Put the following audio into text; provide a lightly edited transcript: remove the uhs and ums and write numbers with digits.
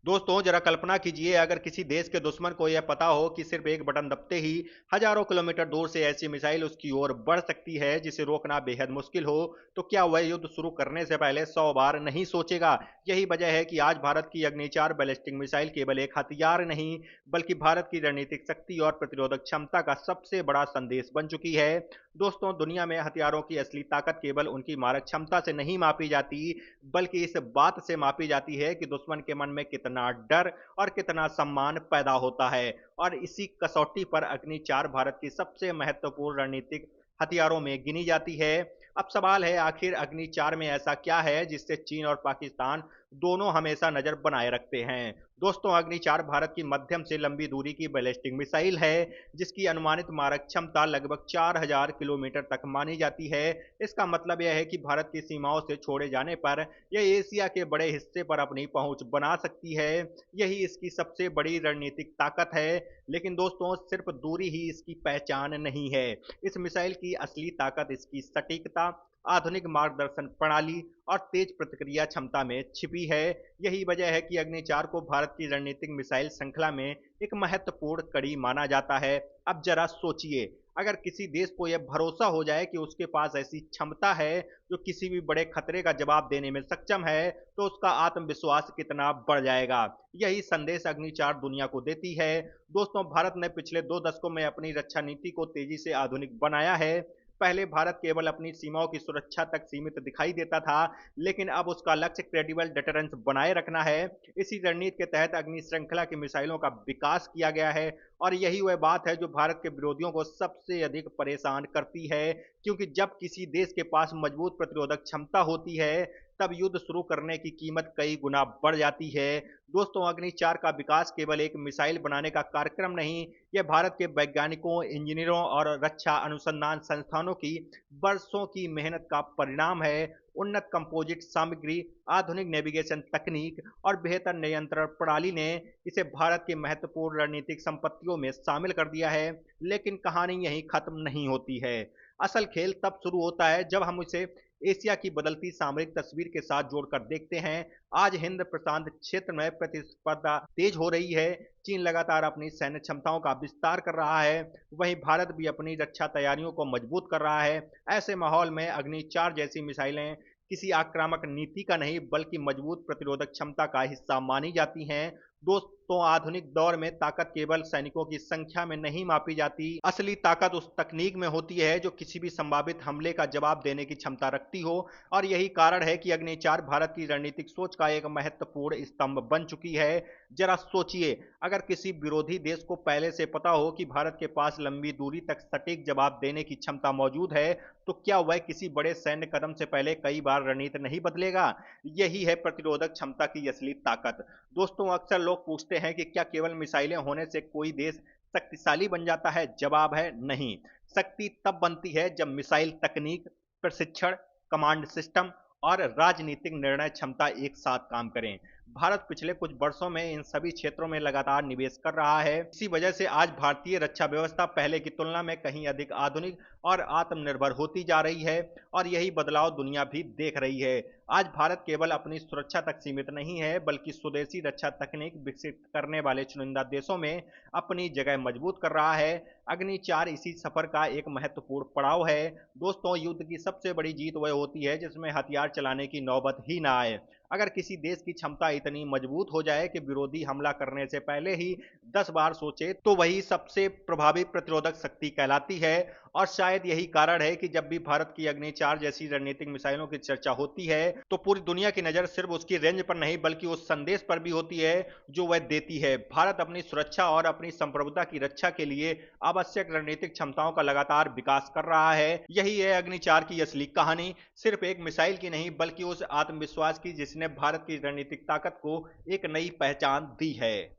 दोस्तों जरा कल्पना कीजिए, अगर किसी देश के दुश्मन को यह पता हो कि सिर्फ एक बटन दबते ही हजारों किलोमीटर दूर से ऐसी मिसाइल उसकी ओर बढ़ सकती है जिसे रोकना बेहद मुश्किल हो, तो क्या वह युद्ध शुरू करने से पहले 100 बार नहीं सोचेगा। यही वजह है कि आज भारत की अग्नि 4 बैलिस्टिक मिसाइल केवल एक हथियार नहीं, बल्कि भारत की रणनीतिक शक्ति और प्रतिरोधक क्षमता का सबसे बड़ा संदेश बन चुकी है। दोस्तों, दुनिया में हथियारों की असली ताकत केवल उनकी मारक क्षमता से नहीं मापी जाती, बल्कि इस बात से मापी जाती है कि दुश्मन के मन में कितना डर और कितना सम्मान पैदा होता है। और इसी कसौटी पर अग्नि 4 भारत की सबसे महत्वपूर्ण रणनीतिक हथियारों में गिनी जाती है। अब सवाल है, आखिर अग्नि 4 में ऐसा क्या है जिससे चीन और पाकिस्तान दोनों हमेशा नजर बनाए रखते हैं। दोस्तों, अग्नि 4 भारत की मध्यम से लंबी दूरी की बैलिस्टिक मिसाइल है जिसकी अनुमानित मारक क्षमता लगभग 4000 किलोमीटर तक मानी जाती है। इसका मतलब यह है कि भारत की सीमाओं से छोड़े जाने पर यह एशिया के बड़े हिस्से पर अपनी पहुंच बना सकती है। यही इसकी सबसे बड़ी रणनीतिक ताकत है। लेकिन दोस्तों, सिर्फ दूरी ही इसकी पहचान नहीं है। इस मिसाइल की असली ताकत इसकी सटीकता, आधुनिक मार्गदर्शन प्रणाली और तेज प्रतिक्रिया क्षमता में छिपी है। यही वजह है कि अग्नि 4 को भारत की रणनीतिक मिसाइल श्रृंखला में एक महत्वपूर्ण कड़ी माना जाता है। अब जरा सोचिए, अगर किसी देश को यह भरोसा हो जाए कि उसके पास ऐसी क्षमता है जो किसी भी बड़े खतरे का जवाब देने में सक्षम है, तो उसका आत्मविश्वास कितना बढ़ जाएगा। यही संदेश अग्नि 4 दुनिया को देती है। दोस्तों, भारत ने पिछले 2 दशकों में अपनी रक्षा नीति को तेजी से आधुनिक बनाया है। पहले भारत केवल अपनी सीमाओं की सुरक्षा तक सीमित दिखाई देता था, लेकिन अब उसका लक्ष्य क्रेडिबल डिटरेंस बनाए रखना है। इसी रणनीति के तहत अग्नि श्रृंखला की मिसाइलों का विकास किया गया है। और यही वह बात है जो भारत के विरोधियों को सबसे अधिक परेशान करती है, क्योंकि जब किसी देश के पास मजबूत प्रतिरोधक क्षमता होती है, तब युद्ध शुरू करने की कीमत कई गुना बढ़ जाती है। दोस्तों, अग्नि 4 का विकास केवल एक मिसाइल बनाने का कार्यक्रम नहीं, यह भारत के वैज्ञानिकों, इंजीनियरों और रक्षा अनुसंधान संस्थानों की वर्षों की मेहनत का परिणाम है। उन्नत कंपोजिट सामग्री, आधुनिक नेविगेशन तकनीक और बेहतर नियंत्रण प्रणाली ने इसे भारत की महत्वपूर्ण रणनीतिक संपत्तियों में शामिल कर दिया है। लेकिन कहानी यहीं खत्म नहीं होती है। असल खेल तब शुरू होता है जब हम इसे एशिया की बदलती सामरिक तस्वीर के साथ जोड़कर देखते हैं। आज हिंद प्रशांत क्षेत्र में प्रतिस्पर्धा तेज हो रही है। चीन लगातार अपनी सैन्य क्षमताओं का विस्तार कर रहा है, वहीं भारत भी अपनी रक्षा तैयारियों को मजबूत कर रहा है। ऐसे माहौल में अग्नि 4 जैसी मिसाइलें किसी आक्रामक नीति का नहीं, बल्कि मजबूत प्रतिरोधक क्षमता का हिस्सा मानी जाती हैं। दोस्तों, आधुनिक दौर में ताकत केवल सैनिकों की संख्या में नहीं मापी जाती, असली ताकत उस तकनीक में होती है जो किसी भी संभावित हमले का जवाब देने की क्षमता रखती हो। और यही कारण है कि अग्नि 4 भारत की रणनीतिक सोच का एक महत्वपूर्ण स्तंभ बन चुकी है। जरा सोचिए, अगर किसी विरोधी देश को पहले से पता हो कि भारत के पास लंबी दूरी तक सटीक जवाब देने की क्षमता मौजूद है, तो क्या वह किसी बड़े सैन्य कदम से पहले कई बार रणनीति नहीं बदलेगा। यही है प्रतिरोधक क्षमता की असली ताकत। दोस्तों, अक्सर लोग पूछते हैं कि क्या केवल मिसाइलें होने से कोई देश शक्तिशाली बन जाता है। जवाब है नहीं। शक्ति तब बनती है जब मिसाइल तकनीक, प्रशिक्षण, कमांड सिस्टम और राजनीतिक निर्णय क्षमता एक साथ काम करें। भारत पिछले कुछ वर्षों में इन सभी क्षेत्रों में लगातार निवेश कर रहा है। इसी वजह से आज भारतीय रक्षा व्यवस्था पहले की तुलना में कहीं अधिक आधुनिक और आत्मनिर्भर होती जा रही है। और यही बदलाव दुनिया भी देख रही है। आज भारत केवल अपनी सुरक्षा तक सीमित नहीं है, बल्कि स्वदेशी रक्षा तकनीक विकसित करने वाले चुनिंदा देशों में अपनी जगह मजबूत कर रहा है। अग्नि 4 इसी सफर का एक महत्वपूर्ण पड़ाव है। दोस्तों, युद्ध की सबसे बड़ी जीत वह होती है जिसमें हथियार चलाने की नौबत ही ना आए। अगर किसी देश की क्षमता इतनी मजबूत हो जाए कि विरोधी हमला करने से पहले ही 10 बार सोचे, तो वही सबसे प्रभावी प्रतिरोधक शक्ति कहलाती है। और शायद यही कारण है कि जब भी भारत की अग्नि 4 जैसी रणनीतिक मिसाइलों की चर्चा होती है, तो पूरी दुनिया की नजर सिर्फ उसकी रेंज पर नहीं, बल्कि उस संदेश पर भी होती है जो वह देती है। भारत अपनी सुरक्षा और अपनी संप्रभुता की रक्षा के लिए आवश्यक रणनीतिक क्षमताओं का लगातार विकास कर रहा है। यही है अग्नि 4 की असली कहानी, सिर्फ एक मिसाइल की नहीं, बल्कि उस आत्मविश्वास की जिसने भारत की रणनीतिक ताकत को एक नई पहचान दी है।